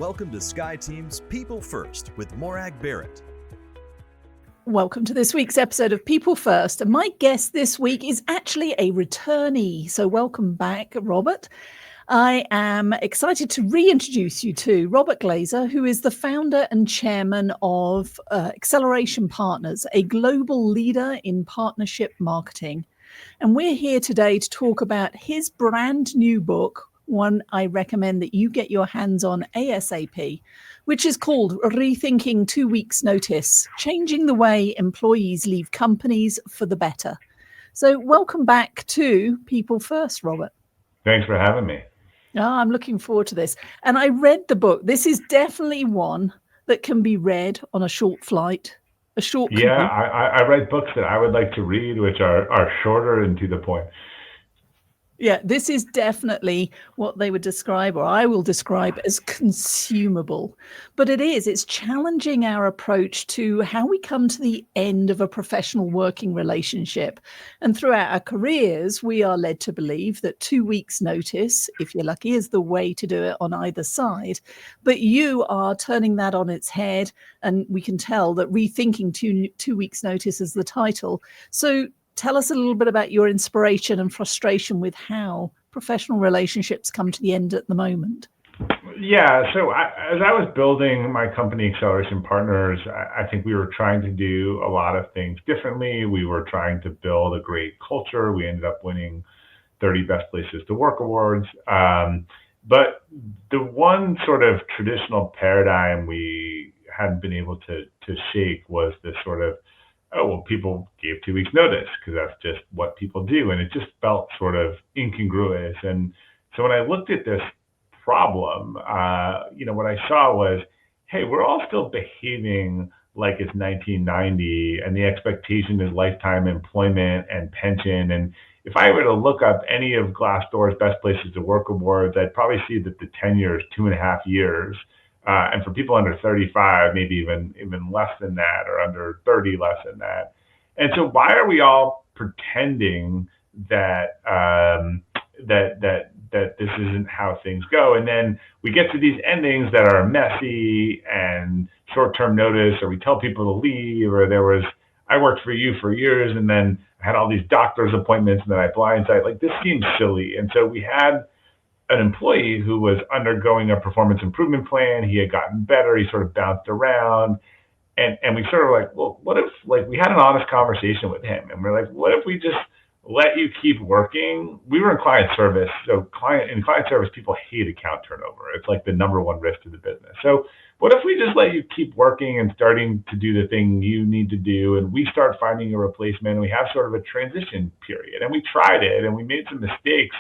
Welcome to Sky Team's People First with Morag Barrett. Welcome to this week's episode of People First. And my guest this week is actually a returnee. So welcome back, Robert. I am excited to reintroduce you to Robert Glazer, who is the founder and chairman of Acceleration Partners, a global leader in partnership marketing. And we're here today to talk about his brand new book, one I recommend that you get your hands on ASAP, which is called Rethinking 2 Weeks Notice, Changing the Way Employees Leave Companies for the Better. So welcome back to People First, Robert. Thanks for having me. I'm looking forward to this. And I read the book. This is definitely one that can be read on a short flight, a short commute. Yeah, I write books that I would like to read, which are shorter and to the point. Yeah, this is definitely what they would describe, or I will describe, as consumable. But it's challenging our approach to how we come to the end of a professional working relationship. And throughout our careers, we are led to believe that 2 weeks notice, if you're lucky, is the way to do it on either side. But you are turning that on its head, and we can tell that Rethinking two weeks notice is the title. So tell us a little bit about your inspiration and frustration with how professional relationships come to the end at the moment. Yeah, so as I was building my company, Acceleration Partners, I think we were trying to do a lot of things differently. We were trying to build a great culture. We ended up winning 30 Best Places to Work awards. But the one sort of traditional paradigm we hadn't been able to shake was this sort of, oh, well, people gave 2 weeks notice because that's just what people do. And it just felt sort of incongruous. And so when I looked at this problem, what I saw was, hey, we're all still behaving like it's 1990 and the expectation is lifetime employment and pension. And if I were to look up any of Glassdoor's Best Places to Work awards, I'd probably see that the tenure is 2.5 years. And for people under 35, maybe even less than that, or under 30, less than that. And so why are we all pretending that that this isn't how things go? And then we get to these endings that are messy and short-term notice, or we tell people to leave, or I worked for you for years, and then I had all these doctor's appointments, and then I blindsided. Like, this seems silly. And so we had an employee who was undergoing a performance improvement plan. He had gotten better. He sort of bounced around. And we sort of like, well, what if, like, we had an honest conversation with him, and we're like, what if we just let you keep working? We were in client service. So in client service, people hate account turnover. It's like the number one risk to the business. So what if we just let you keep working and starting to do the thing you need to do, and we start finding a replacement, and we have sort of a transition period? And we tried it, and we made some mistakes.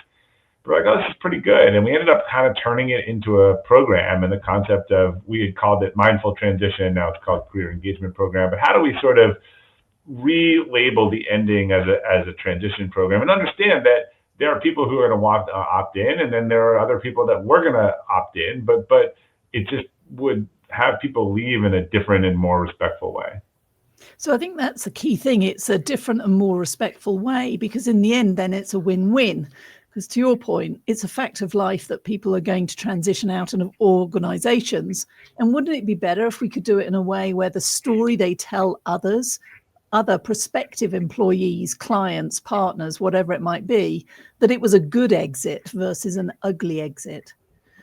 We're like, oh, this is pretty good. And we ended up kind of turning it into a program, and the concept of, we had called it Mindful Transition. Now it's called Career Engagement Program. But how do we sort of relabel the ending as a transition program, and understand that there are people who are going to want to opt in, and then there are other people that were going to opt in, but it just would have people leave in a different and more respectful way. So I think that's the key thing. It's a different and more respectful way, because in the end, then it's a win-win. Because to your point, it's a fact of life that people are going to transition out of organizations. And wouldn't it be better if we could do it in a way where the story they tell others, other prospective employees, clients, partners, whatever it might be, that it was a good exit versus an ugly exit?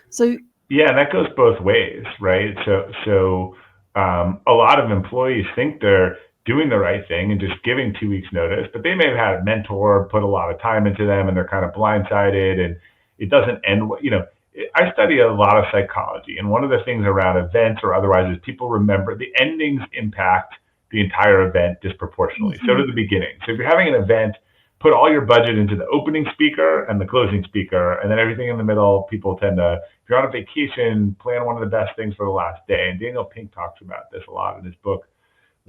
So yeah, and that goes both ways, right? So a lot of employees think they're doing the right thing and just giving 2 weeks notice, but they may have had a mentor put a lot of time into them, and they're kind of blindsided, and it doesn't end. I study a lot of psychology, and one of the things around events or otherwise is people remember the endings impact the entire event disproportionately. Mm-hmm. So do the beginning. So if you're having an event, put all your budget into the opening speaker and the closing speaker, and then everything in the middle, people tend to, if you're on a vacation, plan one of the best things for the last day. And Daniel Pink talks about this a lot in his book,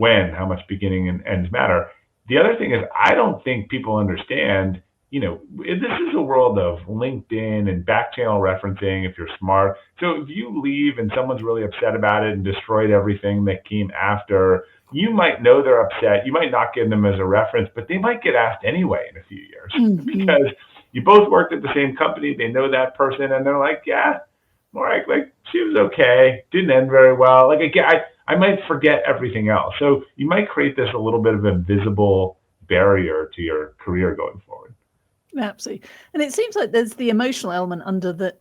how much beginning and ends matter. The other thing is, I don't think people understand, this is a world of LinkedIn and back channel referencing if you're smart. So if you leave and someone's really upset about it and destroyed everything that came after, you might know they're upset. You might not give them as a reference, but they might get asked anyway in a few years. Mm-hmm. Because you both worked at the same company. They know that person, and they're like, yeah, like she was okay, didn't end very well. Like again, I might forget everything else. So you might create this a little bit of a visible barrier to your career going forward. Absolutely. And it seems like there's the emotional element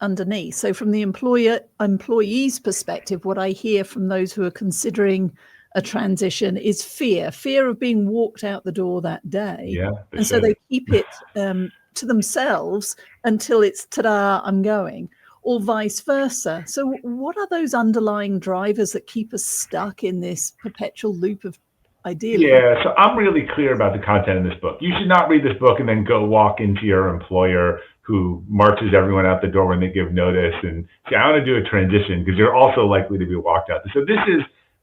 underneath. So from the employee's perspective, what I hear from those who are considering a transition is fear of being walked out the door that day. Yeah. And so they keep it to themselves until it's, ta-da, I'm going, or vice versa. So what are those underlying drivers that keep us stuck in this perpetual loop of ideally? Yeah, so I'm really clear about the content in this book. You should not read this book and then go walk into your employer who marches everyone out the door when they give notice and say, I want to do a transition, because you're also likely to be walked out. So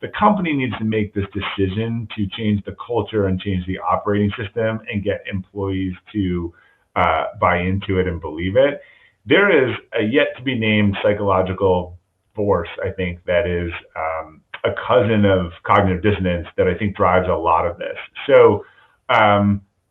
the company needs to make this decision to change the culture and change the operating system and get employees to buy into it and believe it. There is a yet to be named psychological force, I think, that is a cousin of cognitive dissonance that I think drives a lot of this. So,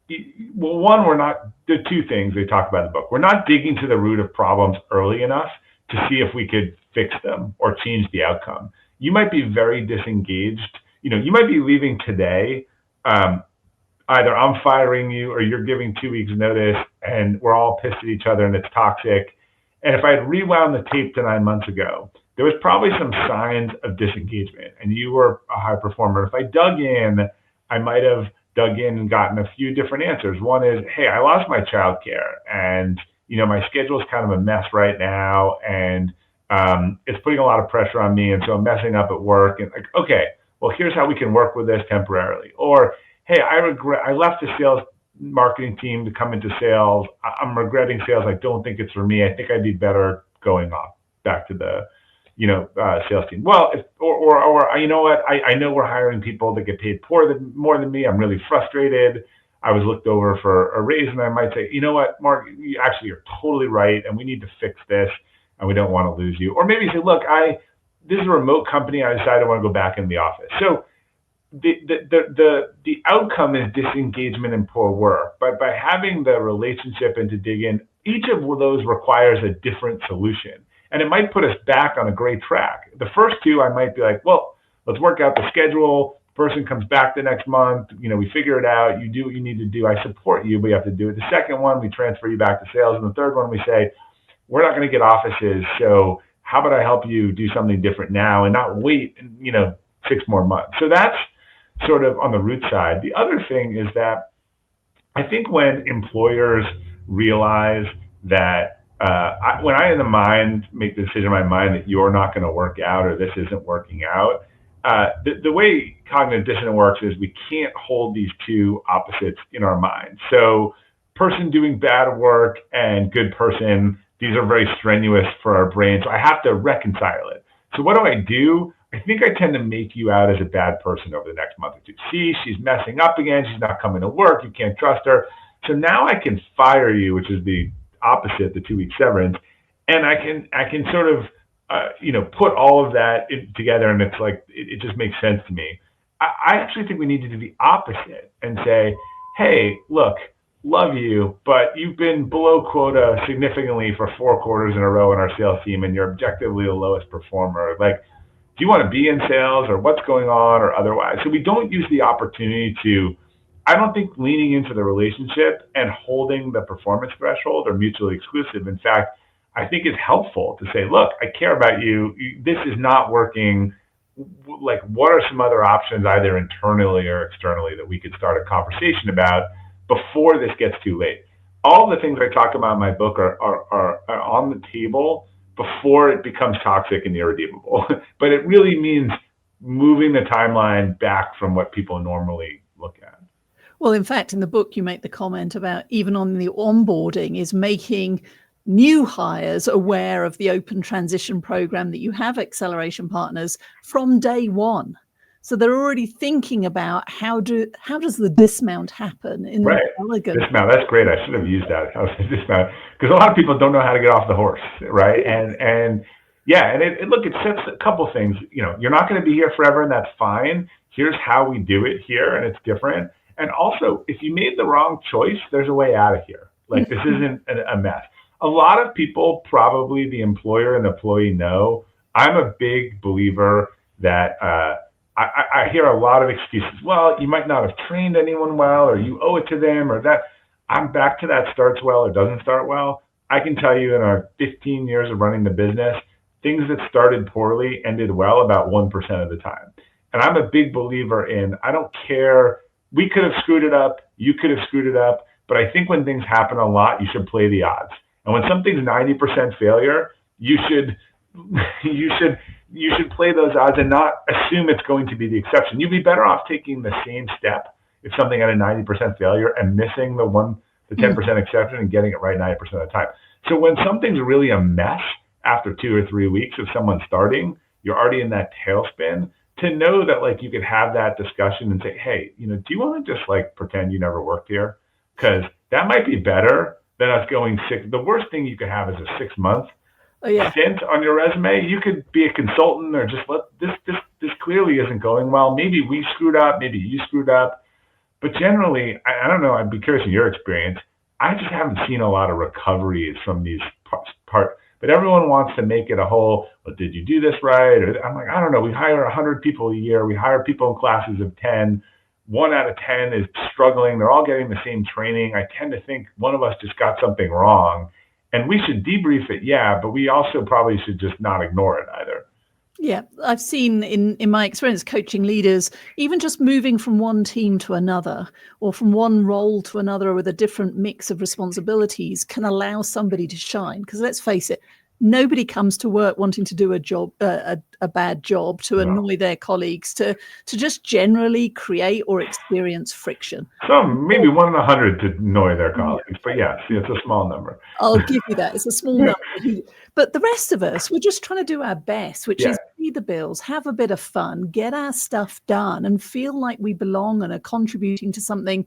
the two things they talk about in the book. We're not digging to the root of problems early enough to see if we could fix them or change the outcome. You might be very disengaged. You might be leaving today. Either I'm firing you or you're giving 2 weeks notice and we're all pissed at each other and it's toxic. And if I had rewound the tape to 9 months ago, there was probably some signs of disengagement and you were a high performer. If I dug in, I might have dug in and gotten a few different answers. One is, hey, I lost my childcare and my schedule is kind of a mess right now and it's putting a lot of pressure on me, and so I'm messing up at work. And like, okay, well, here's how we can work with this temporarily. Or, hey, I left the sales marketing team to come into sales. I'm regretting sales. I don't think it's for me. I think I'd be better going off back to the sales team. Well, or you know what? I know we're hiring people that get paid more than me. I'm really frustrated. I was looked over for a raise, and I might say, you know what, Mark, you're totally right, and we need to fix this, and we don't want to lose you. Or maybe say, look, this is a remote company. I decided I want to go back in the office. So the outcome is disengagement and poor work. But by having the relationship and to dig in, each of those requires a different solution. And it might put us back on a great track. The first two, I might be like, well, let's work out the schedule. Person comes back the next month. We figure it out. You do what you need to do. I support you, but you have to do it. The second one, we transfer you back to sales. And the third one, we say, we're not going to get offices. So how about I help you do something different now and not wait, 6 more months. So that's sort of on the root side. The other thing is that I think when employers realize that when I in the mind make the decision in my mind that you're not going to work out or this isn't working out, the way cognitive dissonance works is we can't hold these two opposites in our mind. So person doing bad work and good person, these are very strenuous for our brain. So I have to reconcile it. So what do? I think I tend to make you out as a bad person over the next month or two. See, she's messing up again. She's not coming to work. You can't trust her. So now I can fire you, which is the opposite, the 2-week severance. And I can sort of, put all of that together, and it's like, it just makes sense to me. I actually think we need to do the opposite and say, hey, look, love you, but you've been below quota significantly for 4 quarters in a row in our sales team, and you're objectively the lowest performer. Like, do you want to be in sales or what's going on or otherwise? So we don't use the opportunity I don't think leaning into the relationship and holding the performance threshold are mutually exclusive. In fact, I think it's helpful to say, look, I care about you. This is not working. Like, what are some other options, either internally or externally, that we could start a conversation about before this gets too late? All the things I talk about in my book are on the table before it becomes toxic and irredeemable. But it really means moving the timeline back from what people normally look at. Well, in fact, in the book, you make the comment about even on the onboarding is making new hires aware of the open transition program that you have Acceleration Partners from day one. So they're already thinking about how does the dismount happen in right. an elegant. Dismount, that's great. I should have used that. Dismount, because a lot of people don't know how to get off the horse, right? And look, it sets a couple things. You're not going to be here forever, and that's fine. Here's how we do it here, and it's different. And also, if you made the wrong choice, there's a way out of here. Like, this isn't a mess. a lot of people, probably the employer and the employee, know. I'm a big believer that I hear a lot of excuses. Well, you might not have trained anyone well, or you owe it to them, or that. I'm back to that starts well or doesn't start well. I can tell you in our 15 years of running the business, things that started poorly ended well about 1% of the time. And I'm a big believer in, I don't care, we could have screwed it up, you could have screwed it up, but I think when things happen a lot, you should play the odds. And when something's 90% failure, you should play those odds and not assume it's going to be the exception. You'd be better off taking the same step if something had a 90% failure and missing the 10% exception and getting it right 90% of the time. So when something's really a mess after 2 or 3 weeks of someone starting, you're already in that tailspin. To know that like you could have that discussion and say, hey, do you want to just like pretend you never worked here? Because that might be better than us going 6. The worst thing you could have is a 6-month stint on your resume. You could be a consultant or just this clearly isn't going well. Maybe we screwed up, maybe you screwed up. But generally, I don't know, I'd be curious in your experience. I just haven't seen a lot of recoveries from these parts. But everyone wants to make it a whole, well, did you do this right? Or I'm like, I don't know. We hire 100 people a year. We hire people in classes of 10. 1 out of 10 is struggling. They're all getting the same training. I tend to think one of us just got something wrong. And we should debrief it, yeah, but we also probably should just not ignore it either. Yeah, I've seen in my experience coaching leaders, even just moving from one team to another or from one role to another with a different mix of responsibilities can allow somebody to shine. Because let's face it, nobody comes to work wanting to do a bad job, to annoy their colleagues, to just generally create or experience friction. Some, maybe 1 in 100 to annoy their colleagues, but yes, it's a small number. I'll give you that. It's a small number. But the rest of us, we're just trying to do our best, which is pay the bills, have a bit of fun, get our stuff done, and feel like we belong and are contributing to something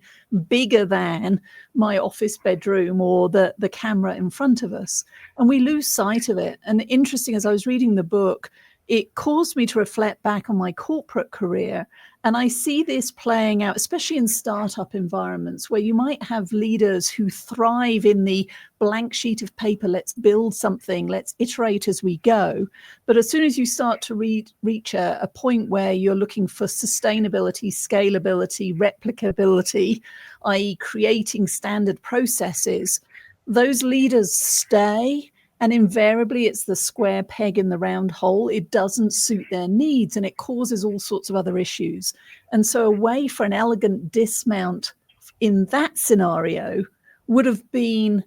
bigger than my office bedroom or the camera in front of us. And we lose sight of it. And interesting, as I was reading the book, it caused me to reflect back on my corporate career. And I see this playing out, especially in startup environments where you might have leaders who thrive in the blank sheet of paper, let's build something, let's iterate as we go. But as soon as you start to reach a point where you're looking for sustainability, scalability, replicability, i.e. creating standard processes, those leaders stay. And invariably, it's the square peg in the round hole. It doesn't suit their needs, and it causes all sorts of other issues. And so a way for an elegant dismount in that scenario would have been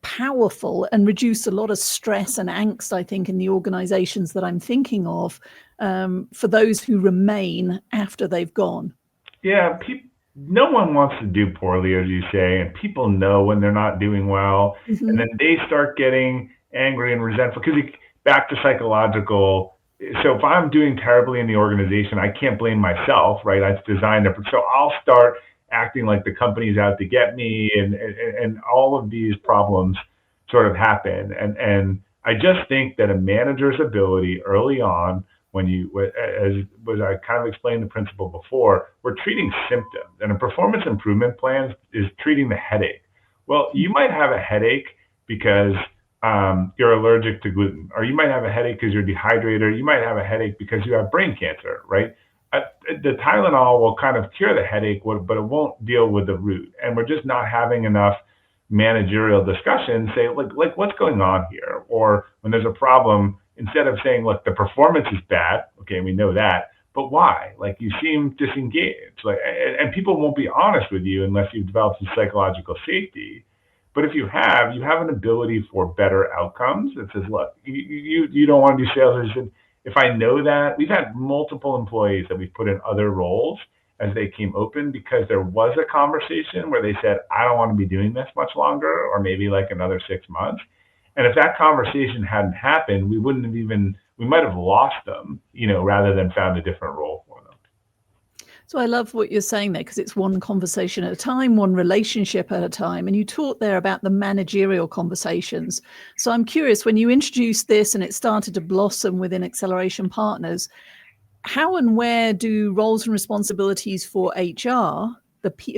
powerful and reduced a lot of stress and angst, I think, in the organizations that I'm thinking of for those who remain after they've gone. Yeah, no one wants to do poorly, as you say, and people know when they're not doing well, and then they start getting angry and resentful because back to psychological. So if I'm doing terribly in the organization, I can't blame myself, right? I've designed it. So I'll start acting like the company's out to get me, and all of these problems sort of happen. And I just think that a manager's ability early on, when as I kind of explained the principle before, we're treating symptoms, and a performance improvement plan is treating the headache. Well, you might have a headache because you're allergic to gluten, or you might have a headache because you're dehydrated, or you might have a headache because you have brain cancer, right? The Tylenol will kind of cure the headache, but it won't deal with the root. And we're just not having enough managerial discussion, say like what's going on here? Or when there's a problem, instead of saying, look, the performance is bad, okay, we know that, but why? Like, you seem disengaged, and people won't be honest with you unless you've developed some psychological safety. But if you have an ability for better outcomes that says, look, you don't want to do sales. If I know that, we've had multiple employees that we've put in other roles as they came open because there was a conversation where they said, I don't want to be doing this much longer, or maybe like another 6 months. And if that conversation hadn't happened, we might have lost them, rather than found a different role for them. So I love what you're saying there, because it's one conversation at a time, one relationship at a time. And you talked there about the managerial conversations. So I'm curious, when you introduced this and it started to blossom within Acceleration Partners, how and where do roles and responsibilities for HR,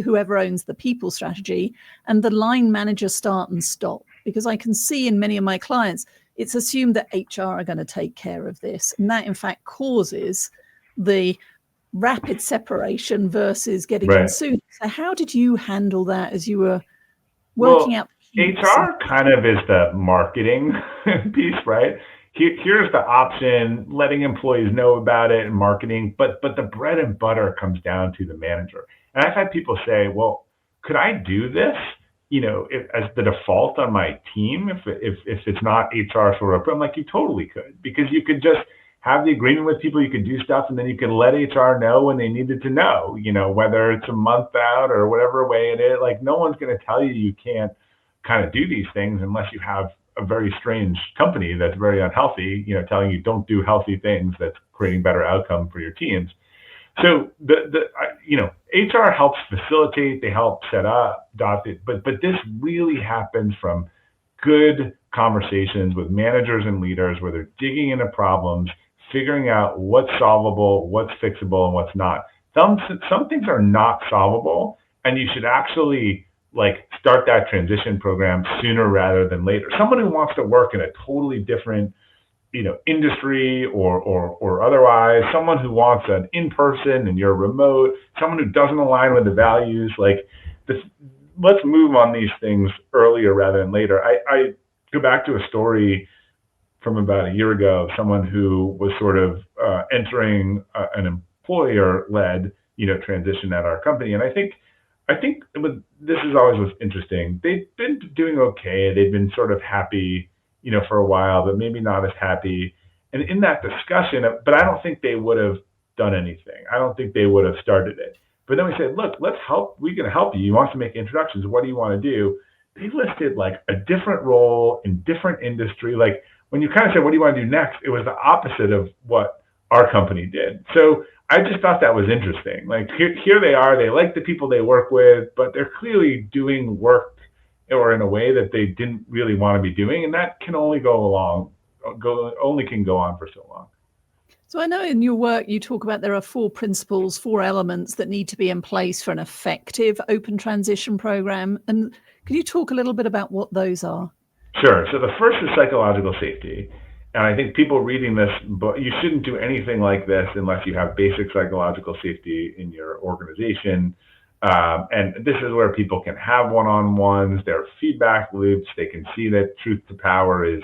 whoever owns the people strategy, and the line manager start and stop? because I can see in many of my clients, it's assumed that HR are going to take care of this. And that, in fact, causes the rapid separation versus getting in Right. soon. So how did you handle that as you were working out the kinks? HR kind of is the marketing piece, right? Here's the option, letting employees know about it and marketing, but the bread and butter comes down to the manager. And I've had people say, well, could I do this, as the default on my team if it's not HR sort of? I'm like, you totally could, because you could just have the agreement with people, you could do stuff, and then you can let HR know when they needed to know, whether it's a month out or whatever way it is. Like, no one's going to tell you can't kind of do these things unless you have a very strange company that's very unhealthy, telling you don't do healthy things that's creating better outcome for your teams. So HR helps facilitate, they help set up, adopt it, but this really happens from good conversations with managers and leaders where they're digging into problems, figuring out what's solvable, what's fixable, and what's not. Some things are not solvable, and you should actually start that transition program sooner rather than later. Someone who wants to work in a totally different, industry or otherwise, someone who wants an in-person and you're remote, someone who doesn't align with the values, let's move on these things earlier rather than later. I go back to a story from about a year ago, someone who was sort of entering an employer-led, transition at our company. And I think this is always what's interesting. They've been doing okay. They've been sort of happy, for a while, but maybe not as happy. And in that discussion, but I don't think they would have done anything. I don't think they would have started it. But then we said, look, let's help. We can help you. You want to make introductions. What do you want to do? They listed a different role in different industry. When you kind of said, what do you want to do next? It was the opposite of what our company did. So I just thought that was interesting. Here they are, they like the people they work with, but they're clearly doing work or in a way that they didn't really want to be doing. And that can only go on for so long. So I know in your work, you talk about there are 4 principles, 4 elements that need to be in place for an effective open transition program. And can you talk a little bit about what those are? Sure. So the first is psychological safety. And I think people reading this, but you shouldn't do anything like this unless you have basic psychological safety in your organization. And this is where people can have one-on-ones, there are feedback loops, they can see that truth to power is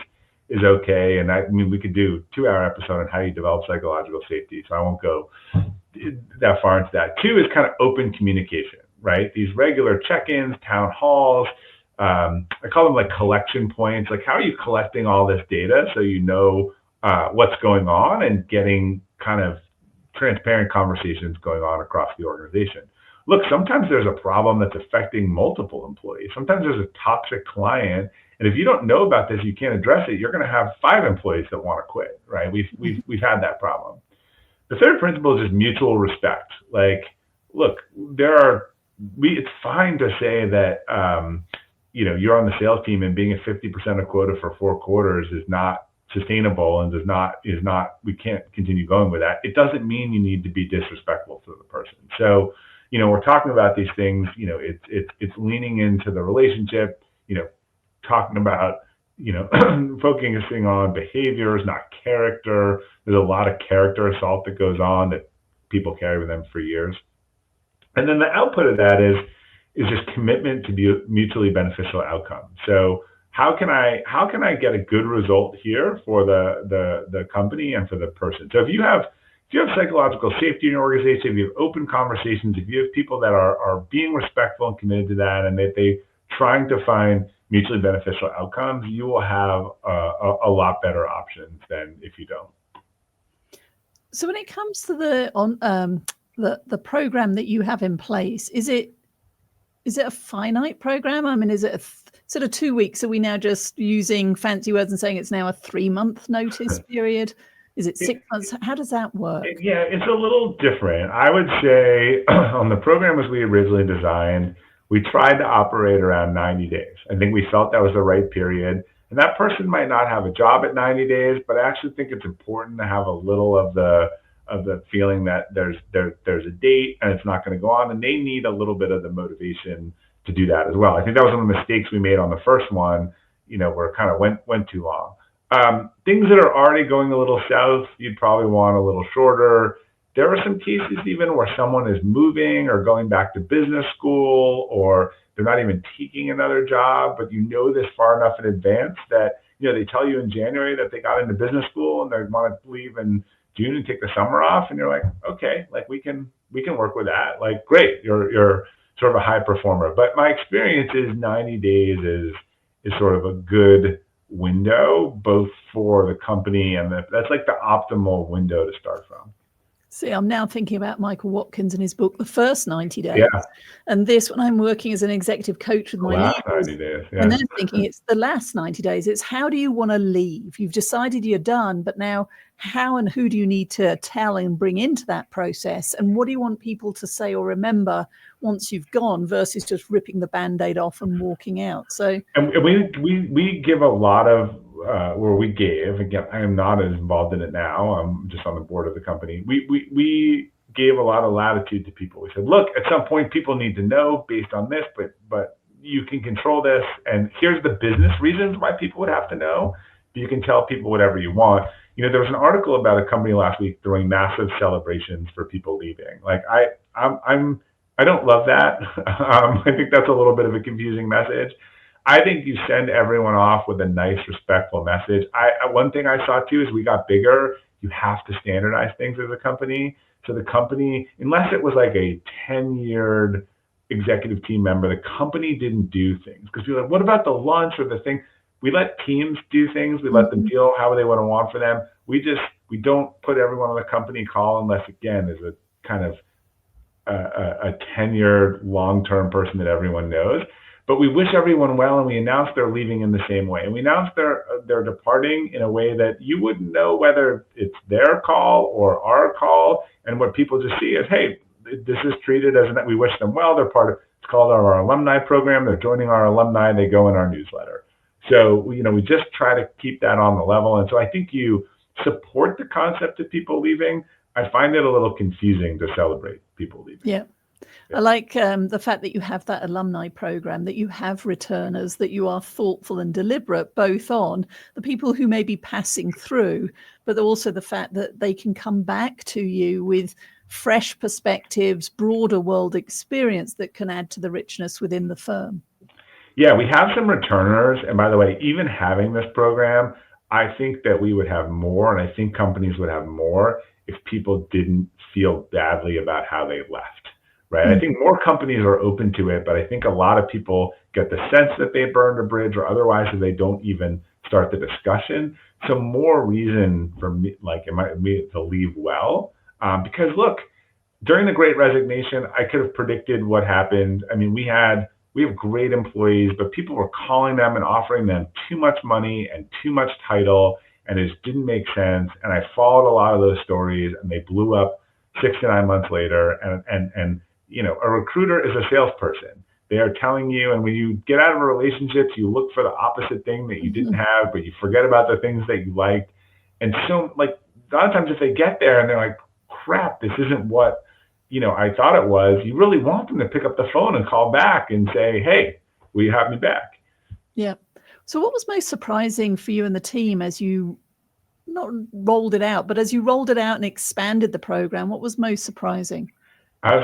okay. And we could do a 2-hour episode on how you develop psychological safety, so I won't go that far into that. 2 is kind of open communication, right? These regular check-ins, town halls, I call them collection points. How are you collecting all this data so what's going on and getting kind of transparent conversations going on across the organization? Look, sometimes there's a problem that's affecting multiple employees. Sometimes there's a toxic client, and if you don't know about this, you can't address it. You're going to have 5 employees that want to quit, right? We've had that problem. The third principle is just mutual respect. Look, it's fine to say that you're on the sales team and being at 50% of quota for 4 quarters is not sustainable and we can't continue going with that. It doesn't mean you need to be disrespectful to the person. So, we're talking about these things, it's leaning into the relationship, talking about, focusing on behaviors, not character. There's a lot of character assault that goes on that people carry with them for years. And then the output of that is just commitment to be mutually beneficial outcome. So how can I get a good result here for the company and for the person? So if you have psychological safety in your organization, if you have open conversations, if you have people that are being respectful and committed to that, and that they trying to find mutually beneficial outcomes, you will have a lot better options than if you don't. So when it comes to the program that you have in place, is it a finite program? I mean, is it sort of 2 weeks? Are we now just using fancy words and saying it's now a 3-month notice period? Is it 6 months? How does that work? Yeah, it's a little different. I would say on the program as we originally designed, we tried to operate around 90 days. I think we felt that was the right period. And that person might not have a job at 90 days, but I actually think it's important to have a little of the feeling that there's a date and it's not going to go on, and they need a little bit of the motivation to do that as well. I think that was one of the mistakes we made on the first one, were kind of went too long. Things that are already going a little south, you'd probably want a little shorter. There are some cases even where someone is moving or going back to business school, or they're not even taking another job, but this far enough in advance that, they tell you in January that they got into business school and they want to leave in June and take the summer off. And you're like, okay, like we can work with that. Like, great, you're sort of a high performer. But my experience is 90 days is sort of a good window, both for the company and that's like the optimal window to start from. See, I'm now thinking about Michael Watkins and his book, The First 90 Days. Yeah. And this, when I'm working as an executive coach with my last leaders, 90 days. Yeah. and then thinking it's the last 90 days. It's how do you want to leave? You've decided you're done, but now how and who do you need to tell and bring into that process? And what do you want people to say or remember once you've gone versus just ripping the Band-Aid off and walking out? So, and we give a lot of, again, I am not as involved in it now. I'm just on the board of the company. We gave a lot of latitude to people. We said, look, at some point people need to know based on this, but you can control this. And here's the business reasons why people would have to know. But you can tell people whatever you want. There was an article about a company last week throwing massive celebrations for people leaving. Like I don't love that. I think that's a little bit of a confusing message. I think you send everyone off with a nice, respectful message. One thing I saw too is we got bigger. You have to standardize things as a company. So the company, unless it was like a 10-year executive team member, the company didn't do things because we were like, what about the lunch or the thing? We let teams do things. We let them feel how they want for them. We don't put everyone on the company call unless, again, is a kind of a tenured long-term person that everyone knows. But we wish everyone well, and we announce they're leaving in the same way. And we announce they're departing in a way that you wouldn't know whether it's their call or our call. And what people just see is, hey, this is treated as we wish them well. They're it's called our alumni program. They're joining our alumni. They go in our newsletter. So, we just try to keep that on the level. And so I think you support the concept of people leaving. I find it a little confusing to celebrate people leaving. Yeah. I like the fact that you have that alumni program, that you have returners, that you are thoughtful and deliberate, both on the people who may be passing through, but also the fact that they can come back to you with fresh perspectives, broader world experience that can add to the richness within the firm. Yeah, we have some returners. And by the way, even having this program, I think that we would have more, and I think companies would have more if people didn't feel badly about how they left. Right. I think more companies are open to it, but I think a lot of people get the sense that they burned a bridge or otherwise they don't even start the discussion. So more reason for me, to leave well. Because look, during the Great Resignation, I could have predicted what happened. I mean, we have great employees, but people were calling them and offering them too much money and too much title, and it just didn't make sense. And I followed a lot of those stories, and they blew up 6 to 9 months later. And a recruiter is a salesperson. They are telling you, and when you get out of a relationship, you look for the opposite thing that you didn't have, but you forget about the things that you liked. And so, a lot of times if they get there and they're like, crap, this isn't what, I thought it was, you really want them to pick up the phone and call back and say, hey, will you have me back? Yeah. So what was most surprising for you and the team as you not rolled it out, but as you rolled it out and expanded the program, what was most surprising?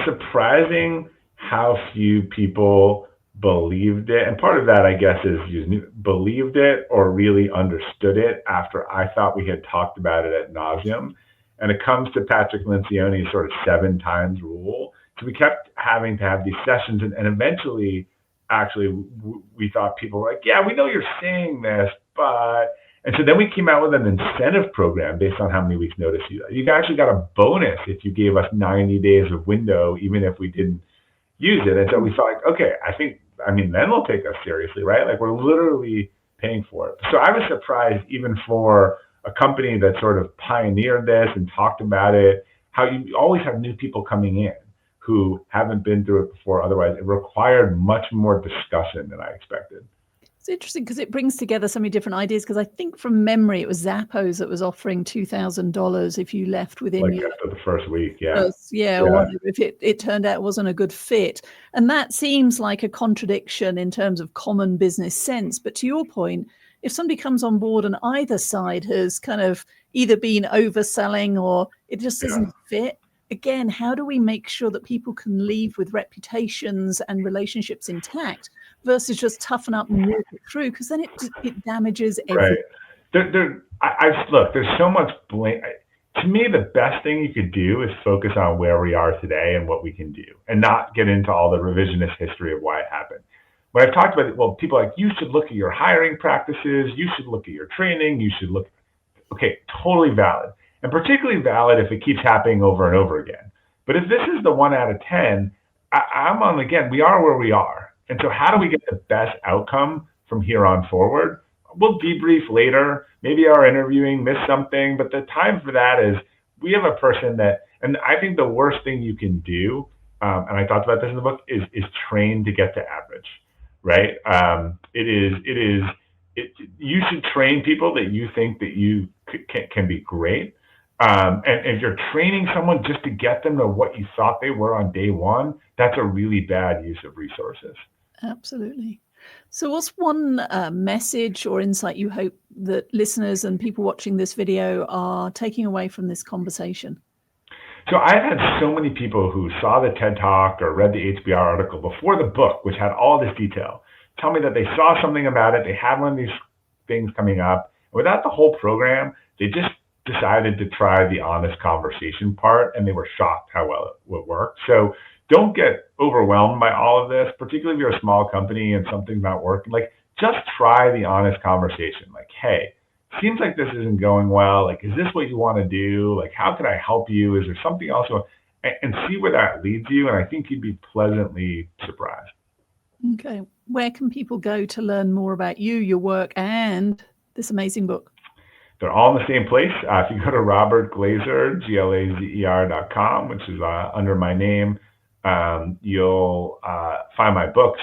Surprising how few people believed it. And part of that, I guess, is you believed it or really understood it after I thought we had talked about it ad nauseum. And it comes to Patrick Lencioni's sort of 7 times rule. So we kept having to have these sessions. And eventually, actually, we thought people were like, yeah, we know you're saying this, but... And so then we came out with an incentive program based on how many weeks notice you actually got a bonus if you gave us 90 days of window, even if we didn't use it. And so we thought, okay, then they'll take us seriously, right? Like we're literally paying for it. So I was surprised even for a company that sort of pioneered this and talked about it, how you always have new people coming in who haven't been through it before. Otherwise, it required much more discussion than I expected. It's interesting because it brings together so many different ideas. Because I think from memory, it was Zappos that was offering $2,000 if you left within Like your after the first week, yeah. first, or Yeah. whatever, if it turned out it wasn't a good fit. And that seems like a contradiction in terms of common business sense. But to your point, if somebody comes on board and either side has kind of either been overselling or it just doesn't fit, again, how do we make sure that people can leave with reputations and relationships intact versus just toughen up and walk it through? Because then it damages everything. Right. Look, there's so much blame. To me, the best thing you could do is focus on where we are today and what we can do, and not get into all the revisionist history of why it happened. When I've talked about it, well, people are like, you should look at your hiring practices, you should look at your training, you should look. Okay, totally valid, and particularly valid if it keeps happening over and over again. But if this is the 1 out of 10, I'm on again. We are where we are. And so how do we get the best outcome from here on forward? We'll debrief later. Maybe our interviewing missed something, but the time for that is we have a person that, and I think the worst thing you can do, and I talked about this in the book, is train to get to average, right? You should train people that you think that you can be great. And if you're training someone just to get them to what you thought they were on day one, that's a really bad use of resources. Absolutely. So what's one message or insight you hope that listeners and people watching this video are taking away from this conversation? So I've had so many people who saw the TED Talk or read the HBR article before the book, which had all this detail, tell me that they saw something about it, they had one of these things coming up. And without the whole program, they just decided to try the honest conversation part, and they were shocked how well it would work. So don't get overwhelmed by all of this, particularly if you're a small company and something's not working. Like, just try the honest conversation. Like, hey, seems like this isn't going well. Like, is this what you want to do? Like, how can I help you? Is there something else you want? And see where that leads you. And I think you'd be pleasantly surprised. Okay. Where can people go to learn more about you, your work, and this amazing book? They're all in the same place. If you go to Robert Glazer, glazer.com, which is under my name, you'll find my books,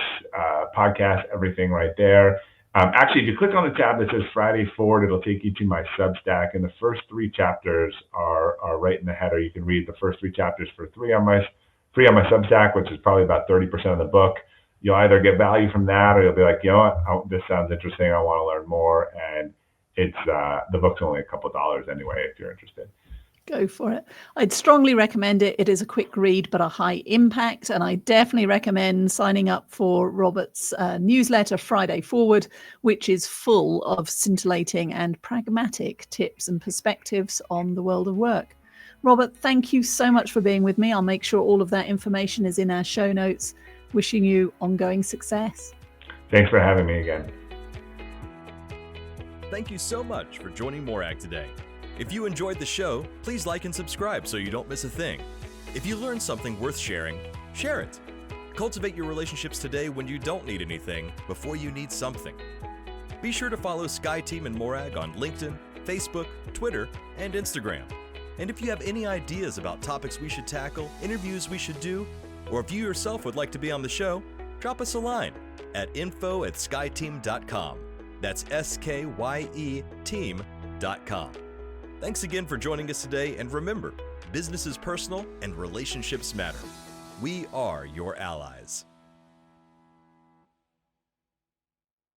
podcast, everything right there. Actually, if you click on the tab that says Friday Forward, it'll take you to my Substack, and the first 3 chapters are right in the header. You can read the first 3 chapters for free on my Substack, which is probably about 30% of the book. You'll either get value from that, or you'll be like, you know what, this sounds interesting. I want to learn more. And it's the book's only a couple dollars anyway if you're interested. Go for it. I'd strongly recommend it. It is a quick read, but a high impact. And I definitely recommend signing up for Robert's newsletter, Friday Forward, which is full of scintillating and pragmatic tips and perspectives on the world of work. Robert, thank you so much for being with me. I'll make sure all of that information is in our show notes. Wishing you ongoing success. Thanks for having me again. Thank you so much for joining Morag today. If you enjoyed the show, please like and subscribe so you don't miss a thing. If you learned something worth sharing, share it. Cultivate your relationships today when you don't need anything before you need something. Be sure to follow Sky Team and Morag on LinkedIn, Facebook, Twitter, and Instagram. And if you have any ideas about topics we should tackle, interviews we should do, or if you yourself would like to be on the show, drop us a line at info@skyteam.com. That's SKYE team.com. Thanks again for joining us today, and remember, business is personal and relationships matter. We are your allies.